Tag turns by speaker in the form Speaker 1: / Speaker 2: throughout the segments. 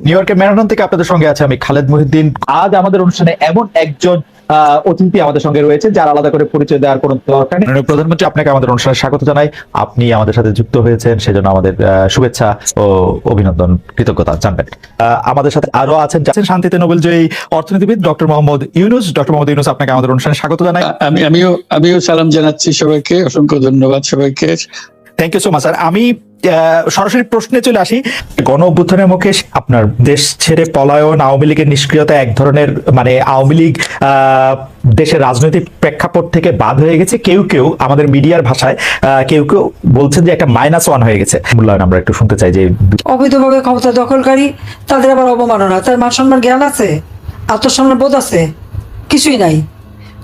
Speaker 1: New ইয়র্কের Manhattan থেকে আপনাদের সঙ্গে আছে আমি খালেদ মহিউদ্দিন। আজ আমাদের অনুষ্ঠানে এমন একজন অতিথি আমাদের সঙ্গে রয়েছে যার আলাদা করে পরিচয় দেওয়ার কোনো দরকার নেই। প্রধানমন্ত্রী, আপনাকে আমাদের অনুষ্ঠানে স্বাগত জানাই। আপনি আমাদের সাথে যুক্ত হয়েছেন সেজন্য আমাদের শুভেচ্ছা ও অভিনন্দন, কৃতজ্ঞতা জানবেন। আমাদের সাথে আরো আছেন শান্তিতে নোবেলজয়ী অর্থনীতিবিদ ডক্টর মোহাম্মদ ইউনুস। ডক্টর মোহাম্মদ ইউনুস, আপনাকে আমাদের অনুষ্ঠানে স্বাগত জানাই।
Speaker 2: আমিও সালাম জানাচ্ছি সবাইকে, অসংখ্য ধন্যবাদ সবাইকে।
Speaker 1: Thank you so much sir. আমি সরাসরি প্রশ্নে চলে আসি। গণ অভ্যুত্থানের মুখে আপনার দেশ ছেড়ে পলায়ন, আওয়ামী লীগের নিষ্ক্রিয়তা এক ধরনের মানে আওয়ামী লীগ দেশের রাজনৈতিক প্রেক্ষাপট থেকে বাদ হয়ে গেছে। কেউ কেউ আমাদের মিডিয়ার ভাষায় কেউ কেউ বলছেন যে একটা -1 হয়ে গেছে। মূল্যায়ন আমরা একটু শুনতে চাই যে
Speaker 3: অবৈধভাবে ক্ষমতা দখলকারী তাদের আবার অবমাননা, তার মান সম্মান জ্ঞান আছে, আত্মসম্মান বোধ আছে? কিছুই নাই,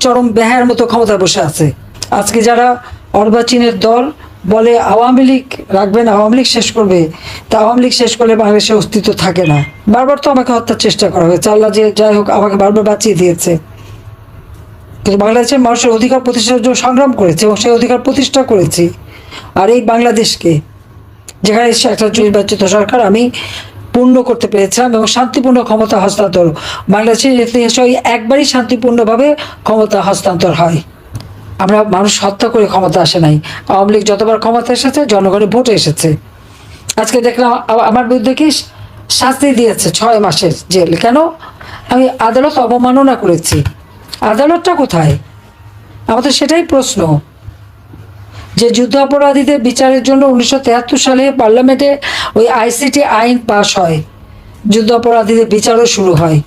Speaker 3: চরম বেহায়ের মতো ক্ষমতায় বসে আছে। আজকে যারা অর্বাচীনের দল বলে আওয়ামী লীগ রাখবেন, আওয়ামী লীগ শেষ করবে, তা আওয়ামী লীগ শেষ করলে বাংলাদেশের অস্তিত্ব থাকে না। বারবার তো আমাকে হত্যার চেষ্টা করা হয়েছে, আল্লাহ যে যাই হোক আমাকে বারবার বাঁচিয়ে দিয়েছে। কিন্তু বাংলাদেশের মানুষের অধিকার প্রতিষ্ঠার জন্য সংগ্রাম করেছে এবং সেই অধিকার প্রতিষ্ঠা করেছি। আর এই বাংলাদেশকে, যেখানে একটা নির্বাচিত সরকার আমি পূর্ণ করতে পেরেছিলাম এবং শান্তিপূর্ণ ক্ষমতা হস্তান্তর, বাংলাদেশের ইতিহাসে একবারই শান্তিপূর্ণভাবে ক্ষমতা হস্তান্তর হয়। আমরা মানুষ হত্যা করে ক্ষমতা আসে নাই। আওয়ামী লীগ যতবার ক্ষমতা এসেছে জনগণের ভোটে এসেছে। আজকে দেখলাম আমার বিরুদ্ধে কি শাস্তি দিয়েছে 6 মাসের জেল। কেন? আমি আদালত অবমাননা করেছি। আদালতটা কোথায়? আমাদের সেটাই প্রশ্ন। যে যুদ্ধ অপরাধীদের বিচারের জন্য 1973 সালে পার্লামেন্টে ওই আইসিটি আইন পাস হয়, যুদ্ধ অপরাধীদের বিচারও শুরু হয়।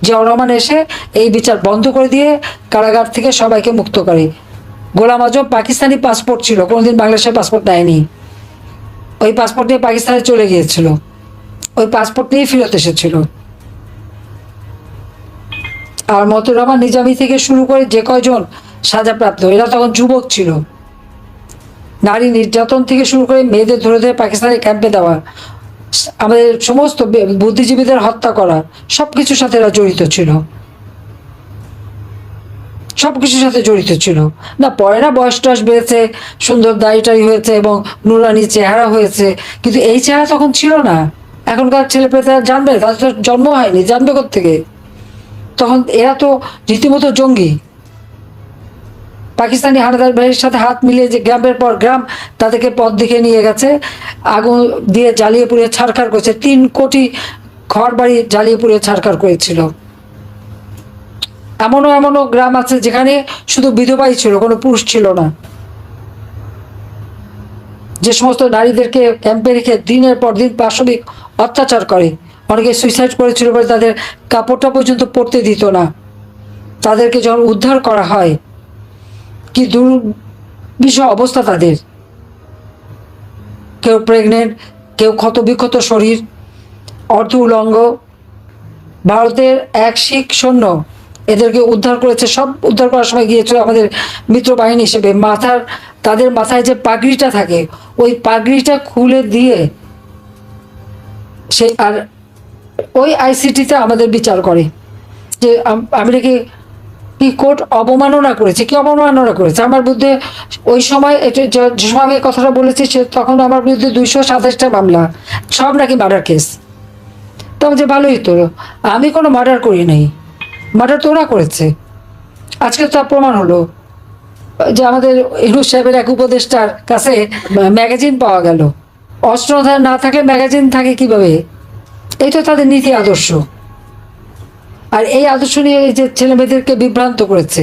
Speaker 3: জিয়াউর রহমান এসে এই বিচার বন্ধ করে দিয়ে কারাগার থেকে সবাইকে মুক্ত করে। গোলাম আজম পাকিস্তানি পাসপোর্ট ছিল, কোনোদিন বাংলাদেশের পাসপোর্ট নেয়নি। ওই পাসপোর্ট নিয়ে পাকিস্তানে চলে গিয়েছিল, ওই পাসপোর্ট নিয়ে ফেরত এসেছিল। আর মতিউর রহমান নিজামী থেকে শুরু করে যে কয়জন সাজাপ্রাপ্ত, এরা তখন যুবক ছিল। নারী নির্যাতন থেকে শুরু করে মেয়েদের ধরে ধরে পাকিস্তানের ক্যাম্পে দেওয়া, আমাদের সমস্ত বুদ্ধিজীবীদের হত্যা করা, সব কিছুর সাথে এরা জড়িত ছিল, সব কিছুর সাথে জড়িত ছিল। না পরে না বয়স টয়স বেড়েছে, সুন্দর দাড়িটারি হয়েছে এবং নুরানি চেহারা হয়েছে, কিন্তু এই চেহারা তখন ছিল না। এখনকার ছেলে পেলে জানবে, তাদের তো জন্ম হয়নি, জানবে কোত্থেকে? তখন এরা তো রীতিমতো জঙ্গি। পাকিস্তানি হানাদার বাহিনীর সাথে হাত মিলিয়ে যে গ্রামের পর গ্রাম তাদেরকে পথ দেখে নিয়ে গেছে, আগুন দিয়ে জ্বালিয়ে পুড়িয়ে ছারখার করেছে। 3 কোটি ঘর বাড়ি জ্বালিয়ে পুড়িয়ে ছারখার করেছিল। এমনও গ্রাম আছে যেখানে শুধু বিধবাই ছিল, কোনো পুরুষ ছিল না। যে সমস্ত নারীদেরকে ক্যাম্পে রেখে দিনের পর দিন পাশবিক অত্যাচার করে, অনেকে সুইসাইড করেছিল বলে তাদের কাপড়টা পর্যন্ত পরতে দিত না। তাদেরকে যখন উদ্ধার করা হয়, কি দুর্বিষহ অবস্থা তাদের। কেউ প্রেগনেন্ট, কেউ ক্ষতবিক্ষত শরীর, অর্ধ উলঙ্গ। ভারতের এক শিখ সৈন্য এদেরকে উদ্ধার করেছে। সব উদ্ধার করার সময় গিয়েছিল আমাদের মিত্র বাহিনী হিসেবে। তাদের মাথায় যে পাগড়িটা থাকে, ওই পাগড়িটা খুলে দিয়ে সেই আর ওই আইসিটিতে আমাদের বিচার করে যে আমি নাকি কি কোর্ট অবমাননা করেছে। কি অবমাননা করেছে? আমার বিরুদ্ধে ওই সময় যে সময় আমি কথাটা বলেছি তখন আমার বিরুদ্ধে 227টা মামলা, সব নাকি মার্ডার কেস। তো যে ভালোই তো, আমি কোনো মার্ডার করি নাই, মার্ডার তো ওরা করেছে। আজকে তো প্রমাণ হলো যে আমাদের ইউনুস সাহেবের এক উপদেষ্টার কাছে ম্যাগাজিন পাওয়া গেল। অস্ত্র না থাকলে ম্যাগাজিন থাকে কিভাবে? এই তো তাদের নীতি আদর্শ। আর এই আদর্শ নিয়ে এই যে ছেলে মেয়েদেরকে বিভ্রান্ত করেছে।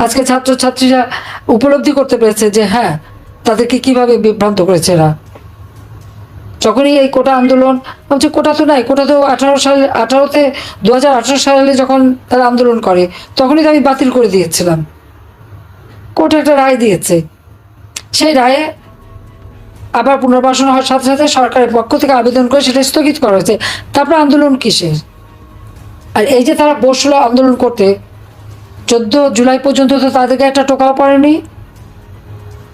Speaker 3: আজকে ছাত্রছাত্রীরা উপলব্ধি করতে পেরেছে যে হ্যাঁ, তাদেরকে কিভাবে বিভ্রান্ত করেছে এরা। যখনই এই কোটা আন্দোলন, বলছে কোটা তো নাই, কোটা তো 2018 সালে যখন তারা আন্দোলন করে তখনই তো আমি বাতিল করে দিয়েছিলাম। কোর্ট একটা রায় দিয়েছে, সেই রায়ে আবার পুনর্বাসন হওয়ার সাথে সাথে সরকারের পক্ষ থেকে আবেদন করে সেটা স্থগিত করা হয়েছে। তারপরে আন্দোলন কিসের? আর এই যে তারা বসলো আন্দোলন করতে, 14 জুলাই পর্যন্ত তো তাদেরকে একটা টোকাও পড়েনি।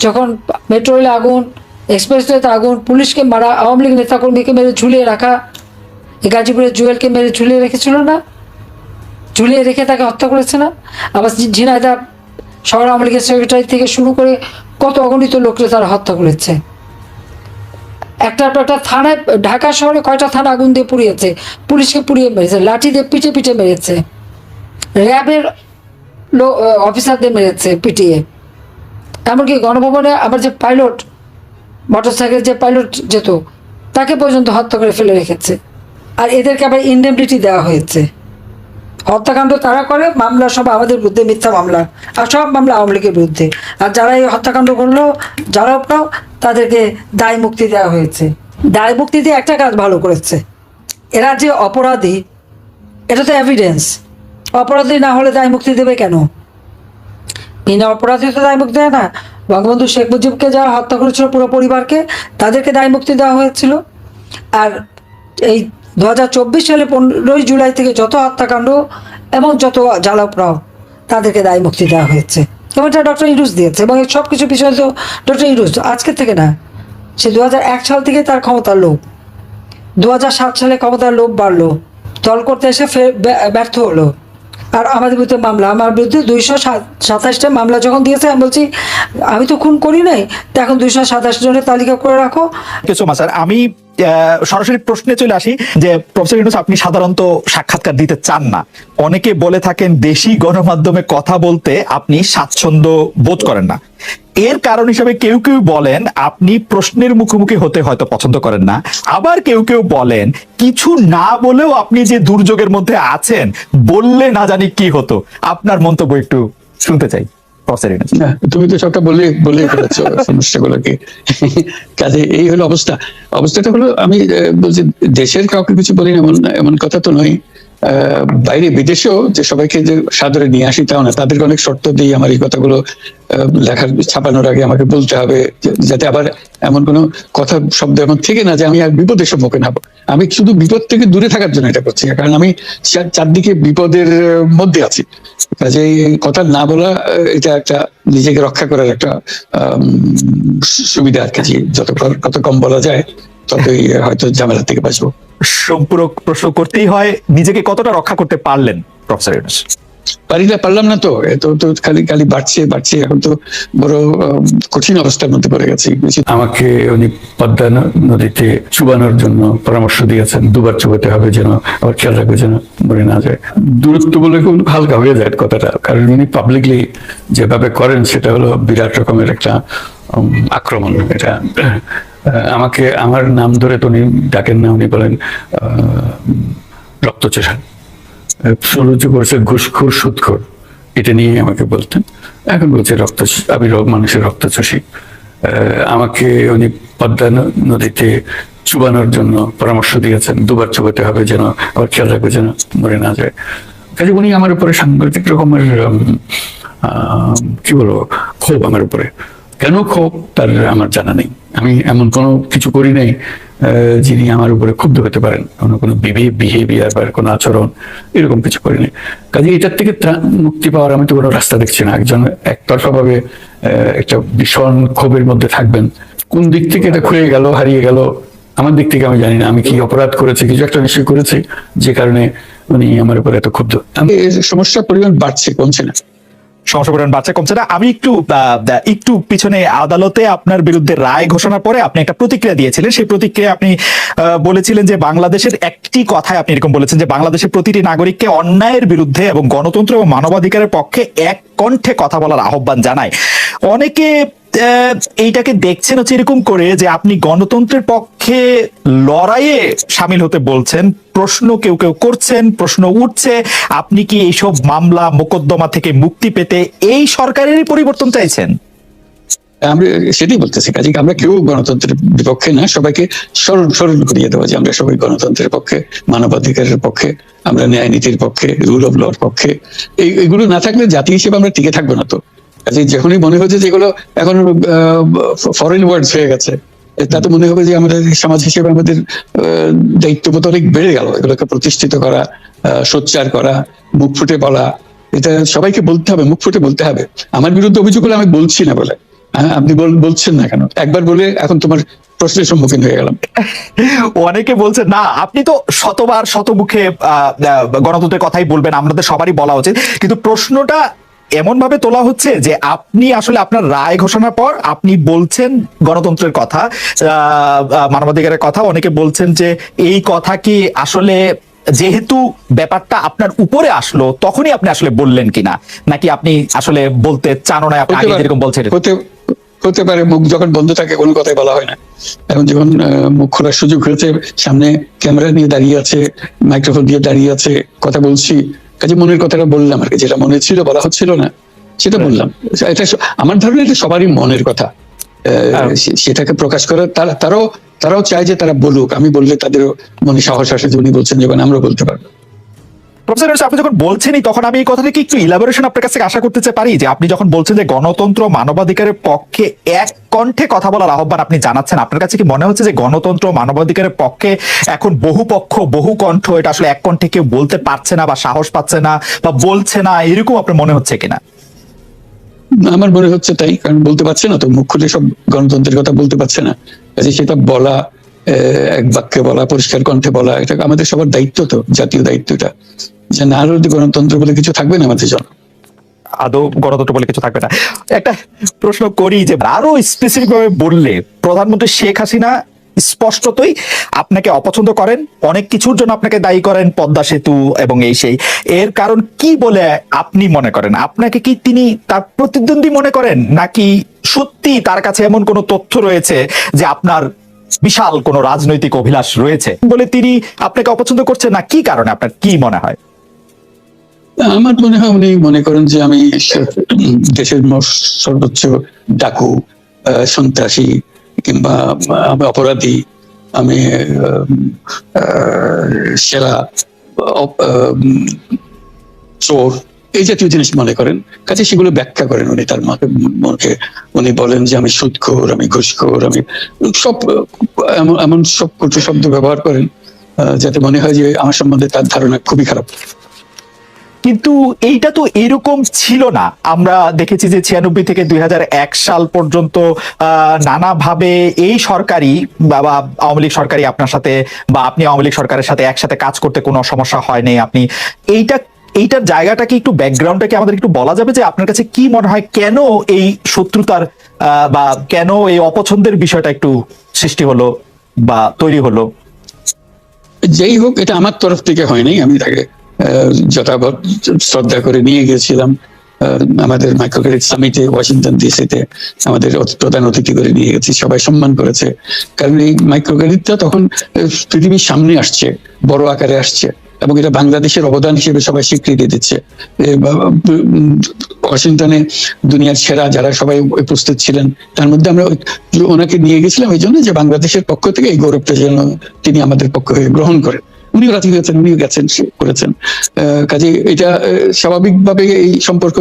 Speaker 3: যখন মেট্রো রেলে আগুন, এক্সপ্রেসওয়েতে আগুন, পুলিশকে মারা, আওয়ামী লীগ নেতাকর্মীকে মেরে ঝুলিয়ে রাখা, গাজীপুরের জুয়েলকে মেরে ঝুলিয়ে রেখেছিল না? ঝুলিয়ে রেখে তাকে হত্যা করেছে না? আবার ঝিনাইদহ শহর আওয়ামী লীগের সেক্রেটারি থেকে শুরু করে কত অগণিত লোককে তারা হত্যা করেছে। একটা থানায়, ঢাকা শহরে কয়টা থানা আগুন দিয়ে পুড়িয়েছে, পুলিশকে পুড়িয়ে মেরেছে, লাঠি দিয়ে পিটে পিটে মেরেছে, র্যাবের অফিসারদের মেরেছে পিটিয়ে। এমনকি গণভবনে আমার যে পাইলট, মোটরসাইকেল যে পাইলট যেত, তাকে পর্যন্ত হত্যা করে ফেলে রেখেছে। আর এদেরকে আবার ইনডেমনিটি দেওয়া হয়েছে। হত্যাকাণ্ড তারা করে, মামলা সব আমাদের বিরুদ্ধে, মিথ্যা মামলা, আর সব মামলা আওয়ামী লীগের বিরুদ্ধে। আর যারা এই হত্যাকাণ্ড করলো, যারা আপনাও, তাদেরকে দায় মুক্তি দেওয়া হয়েছে। দায় মুক্তি দিয়ে একটা কাজ ভালো করেছে, এরা যে অপরাধী, এটা তো এভিডেন্স। অপরাধী না হলে দায় মুক্তি দেবে কেন? বিনা অপরাধী তো দায় মুক্তি দেয় না। বঙ্গবন্ধু শেখ মুজিবকে যারা হত্যা করেছিল, পুরো পরিবারকে, তাদেরকে দায় মুক্তি দেওয়া হয়েছিল। আর এই 2024 সালে 15ই জুলাই থেকে যত হত্যাকাণ্ড এবং যত জ্বালাপড়াও, তাদেরকে দায় মুক্তি দেওয়া হয়েছে। এবং এটা ডক্টর ইউনূস দিয়েছে। এবং এই সব কিছু পিছনে তো ডক্টর ইউনূস আজকে থেকে না, সে 2001 সাল থেকে তার ক্ষমতার লোভ, 2007 সালে ক্ষমতার লোভ বাড়লো, দল করতে এসে ব্যর্থ হলো। আর আমাদের বিরুদ্ধে মামলা, আমার বিরুদ্ধে 227টা মামলা যখন দিয়েছে, আমি বলছি আমি তো খুন করি নাই, তো এখন 227 জনের তালিকা করে রাখো।
Speaker 1: কিছু স্যার, আমি সরাসরি প্রশ্নে চলে আসি যে প্রফেসর ইউনূস, আপনি সাধারণত সাক্ষাৎকার দিতে চান না। অনেকে বলে থাকেন দেশি গণমাধ্যমে কথা বলতে আপনি স্বাচ্ছন্দ্য বোধ করেন না। এর কারণ হিসেবে কেউ কেউ বলেন আপনি প্রশ্নের মুখোমুখি হতে হয়তো পছন্দ করেন না, আবার কেউ কেউ বলেন কিছু না বলেও আপনি যে দুর্যোগের মধ্যে আছেন, বললে না জানি কি হতো। আপনার মন্তব্য একটু শুনতে চাই প্রফেসর ইউনূস।
Speaker 2: না, তুমি তো সবটা বলে ফেলেছো সমস্যাগুলোকে। কাজে এই হলো অবস্থাটা হলো, আমি বলছি দেশের কাউকে কিছু বলি না এমন কথা তো নয়। বাইরে বিদেশেও যে সবাইকে যে সাদরে নিয়ে আসি তাও না, তাদেরকে অনেক শর্ত দিই আমার এই কথাগুলো লেখার ছাপানোর আগে আমাকে বলতে হবে, যাতে আবার এমন কোনো কথা শব্দ এমন থেকে না যে আমি আর বিপদের সম্মুখীন হবো। আমি শুধু বিপদ থেকে দূরে থাকার জন্য এটা করছি, কারণ আমি চারদিকে বিপদের মধ্যে আছি। কাজে কথা না বলা, এটা একটা নিজেকে রক্ষা করার একটা সুবিধা আর কি। কত কম বলা যায়, ততই হয়তো ঝামেলা থেকে বাঁচবো।
Speaker 1: সম্পূরক প্রশ্ন করতেই হয়, নিজেকে কতটা রক্ষা করতে পারলেন প্রফেসর ইউনূস?
Speaker 2: পারলাম না তো, এত তো খালি বাড়ছে। এখন তো বড় কঠিন অবস্থার মধ্যে পড়ে গেছি। আমাকে উনি পদ্মা নদীতে চুবানোর জন্য পরামর্শ দিয়েছেন, 2বার চুবাতে হবে, যেন আবার খেয়াল রাখবে যেন মরে না যায়। দূরত্ব বলে খুব হালকা হয়ে যায় কথাটা, কারণ উনি পাবলিকলি যেভাবে করেন সেটা হলো বিরাট রকমের একটা আক্রমণ। এটা আমাকে আমার নাম ধরে তো উনি ডাকেন না, উনি বলেন রক্তচোষা, শুরু করেছে ঘুষখোর সুদখোর, এটা নিয়ে আমাকে বলতেন। এখন বলছে আমি মানুষের রক্তচোষী। আমাকে উনি পদ্মা নদীতে চুবানোর জন্য পরামর্শ দিয়েছেন, 2বার চুবাতে হবে, যেন আবার খেয়াল রাখবে যেন মরে না যায়। কাজে উনি আমার উপরে সাংঘাতিক রকমের কি বলবো ক্ষোভ আমার উপরে। কেন ক্ষোভ তার আমার জানা নেই। আমি এমন কোনো কিছু করি নাই যিনি আমার উপরে ক্ষুব্ধ হতে পারেন, কোনো বিহেভিয়ার বা কোনো আচরণ এরকম কিছু করিনি। কাজে এটার থেকে মুক্তি পাওয়ার আমি তো কোনো রাস্তা দেখছি না। একজন একতরফা ভাবে একটা ভীষণ ক্ষোভের মধ্যে থাকবেন, কোন দিক থেকে এটা খুঁয়ে গেল, হারিয়ে গেল, আমার দিক থেকে আমি জানি না। আমি কি অপরাধ করেছি, কিছু একটা নিশ্চয়ই করেছি, যে কারণে উনি আমার উপরে এত ক্ষুব্ধ। সমস্যার পরিমাণ বাড়ছে, কমছে না।
Speaker 1: সমস্যা পরিমাণ বাড়ছে, কমছে না। আমি একটু পিছনে আদালতে আপনার বিরুদ্ধে রায় ঘোষণার পরে আপনি একটা প্রতিক্রিয়া দিয়েছিলেন। সেই প্রতিক্রিয়া আপনি বলেছিলেন যে বাংলাদেশের একটি কথায় আপনি এরকম বলেছেন যে বাংলাদেশের প্রতিটি নাগরিককে অন্যায়ের বিরুদ্ধে এবং গণতন্ত্র এবং মানবাধিকারের পক্ষে এক কণ্ঠে কথা বলার আহ্বান জানায়। অনেকে এইটাকে দেখছেন হচ্ছে এরকম করে যে আপনি গণতন্ত্রের পক্ষে লড়াইয়ে সামিল হতে বলছেন। প্রশ্ন কেউ করছেন, প্রশ্ন উঠছে, আপনি কি এইসব মামলা মোকদ্দমা থেকে মুক্তি পেতে এই সরকারেরই পরিবর্তন চাইছেন?
Speaker 2: আমরা সেটাই বলতেছি। কাজে আমরা কেউ গণতন্ত্রের বিপক্ষে না, সবাইকে স্মরণ করিয়ে দেওয়া যে আমরা সবাই গণতন্ত্রের পক্ষে, মানবাধিকারের পক্ষে, আমরা ন্যায় নীতির পক্ষে, রুল অফ লর পক্ষে। এইগুলো না থাকলে জাতি হিসেবে আমরা টিকে থাকবো না তো। কাজে যখনই মনে হচ্ছে যে এগুলো এখন ফরেন ওয়ার্ডস হয়ে গেছে, তাতে মনে হবে যে আমাদের সমাজ হিসেবে আমাদের দায়িত্ববোধ অনেক বেড়ে গেল। এগুলোকে প্রতিষ্ঠিত করা, সোচ্চার করা, মুখ ফুটে বলা, এটা সবাইকে বলতে হবে, মুখ ফুটে বলতে হবে। আমার বিরুদ্ধে অভিযোগ হলে আমি বলছি না বলে, আপনি বলছেন না কেন? একবার বলে এখন তোমার প্রশ্নের সম্মুখীন হয়ে গেলাম।
Speaker 1: অনেকে বলছেন না, আপনি তো শতবার শতমুখে গণতন্ত্রের কথাই বলবেন, আমাদের সবারই বলা উচিত, কিন্তু প্রশ্নটা এমন ভাবে তোলা হচ্ছে যে আপনি আসলে আপনার রায় ঘোষণার পর আপনি বলছেন গণতন্ত্রের কথা, মানবাধিকারের কথা, অনেকে বলছেন যে এই কথা কি আসলে যেহেতু ব্যাপারটা আপনার উপরে আসলো তখনই আপনি আসলে বললেন কিনা, নাকি আপনি আসলে বলতে চানো না, আপনি
Speaker 2: হতে
Speaker 1: আগে
Speaker 2: পারে,
Speaker 1: যেরকম বলছেন?
Speaker 2: হতে পারে। মুখ যখন বন্ধ থাকে কোনো কথাই বলা হয় না, এখন যখন মুখ খোলার সুযোগ হয়েছে, সামনে ক্যামেরা নিয়ে দাঁড়িয়ে আছে, মাইক্রোফোন দিয়ে দাঁড়িয়ে আছে, কথা বলছি, কাজে মনের কথাটা বললাম আর কি, যেটা মনে ছিল বলা হচ্ছিল না সেটা বললাম। এটা আমার ধারণা এটা সবারই মনের কথা, সেটাকে প্রকাশ করার তারাও চায় যে তারা বলুক, আমি বললে তাদেরও মনে সাহস আসে যে উনি বলছেন যখন আমরাও বলতে পারবো।
Speaker 1: প্রফেসর ইউনূস, আপনি যখন বলছেনই তখন আমি এই কথাটাকে একটু ইলাবোরেশন আপনার কাছ থেকে আশা করতে পারি, যে আপনি যখন বলছেন যে গণতন্ত্র মানবাধিকারের পক্ষে এক কণ্ঠে কথা বলার আহ্বান আপনি জানাচ্ছেন, আপনার কাছে কি মনে হচ্ছে যে গণতন্ত্র মানবাধিকারের পক্ষে এখন বহু পক্ষ বহু কণ্ঠ, এটা আসলে এক কণ্ঠে কেউ বলতে পারছে না বা সাহস পাচ্ছে না বা বলছে না, এরকম আপনার মনে হচ্ছে কিনা?
Speaker 2: আমার মনে হচ্ছে তাই, কারণ বলতে পারছে না তো, মুখ খুলে সব গণতন্ত্রের কথা বলতে পারছে না, কাজে সেটা বলা, এক বাক্যে বলা, পরিষ্কার কণ্ঠে বলা, এটা আমাদের সবার দায়িত্ব, তো জাতীয় দায়িত্ব এটা, যে না হলে গণতন্ত্র বলে কিছু থাকবে না আমাদের জন্য।
Speaker 1: আদৌ গণতন্ত্র বলে কিছু থাকবে না। একটা প্রশ্ন করি, যে আরো স্পেসিফিক ভাবে বললে প্রধানমন্ত্রী শেখ হাসিনা স্পষ্টতই আপনাকে অপছন্দ করেন, অনেক কিছুর জন্য আপনাকে দায়ী করেন, পদ্মা সেতু এবং এই সেই, এর কারণ কি বলে আপনি মনে করেন? আপনাকে কি তিনি তার প্রতিদ্বন্দ্বী মনে করেন, নাকি সত্যি তার কাছে এমন কোনো তথ্য রয়েছে যে আপনার বিশাল কোনো রাজনৈতিক অভিলাষ রয়েছে বলে তিনি আপনাকে অপছন্দ করছেন, না কি কারণে, আপনার কি মনে হয়?
Speaker 2: আমার মনে হয় উনি মনে করেন যে আমি দেশের সর্বোচ্চ ডাকু, সন্ত্রাসী, কিংবা আমি অপরাধী, আমি সেরা চোর, এই জাতীয় জিনিস মনে করেন, কাজে সেগুলো ব্যাখ্যা করেন উনি তার মনকে। উনি বলেন যে আমি সুদখোর, আমি ঘুষখোর, আমি সব এমন সব কটু শব্দ ব্যবহার করেন, যাতে মনে হয় যে আমার সম্বন্ধে তার ধারণা খুবই খারাপ।
Speaker 1: কিন্তু এইটা তো এরকম ছিল না। আমরা দেখেছি যে 96 থেকে 2001 সাল পর্যন্ত নানাভাবে এই সরকারি বা আওয়ামী লীগ সরকারি আপনার সাথে, বা আপনি আওয়ামী লীগ সরকারের সাথে একসাথে কাজ করতে কোনো সমস্যা হয়নি। আপনি এইটার জায়গাটাকে একটু, ব্যাকগ্রাউন্ডটাকে আমাদের একটু বলা যাবে, যে আপনার কাছে কি মনে হয় কেন এই শত্রুতার বা কেন এই অপছন্দের বিষয়টা একটু সৃষ্টি হলো বা তৈরি হলো?
Speaker 2: যেই হোক, এটা আমার তরফ থেকে হয়নি, আমি তাকে যথাবৎ শ্রদ্ধা করে নিয়ে গেছিলাম আমাদের মাইক্রোক্রেডিট সামিটে ওয়াশিংটন ডিসিতে, আমাদের প্রধান অতিথি করে নিয়ে গেছি, সবাই সম্মান করেছে, কারণ এই মাইক্রোক্রেডিটটা তখন পৃথিবীর সামনে আসছে, বড় আকারে আসছে, এবং এটা বাংলাদেশের অবদান হিসেবে সবাই স্বীকৃতি দিচ্ছে। ওয়াশিংটনে দুনিয়ার সেরা যারা সবাই উপস্থিত ছিলেন, তার মধ্যে আমরা ওনাকে নিয়ে গেছিলাম এই জন্য যে বাংলাদেশের পক্ষ থেকে এই গৌরবটা যেন তিনি আমাদের পক্ষ হয়ে গ্রহণ করেন। উনিও রাজি হয়েছেন, উনিও গেছেন, করেছেন, কাজে এটা স্বাভাবিকভাবে এই সম্পর্ক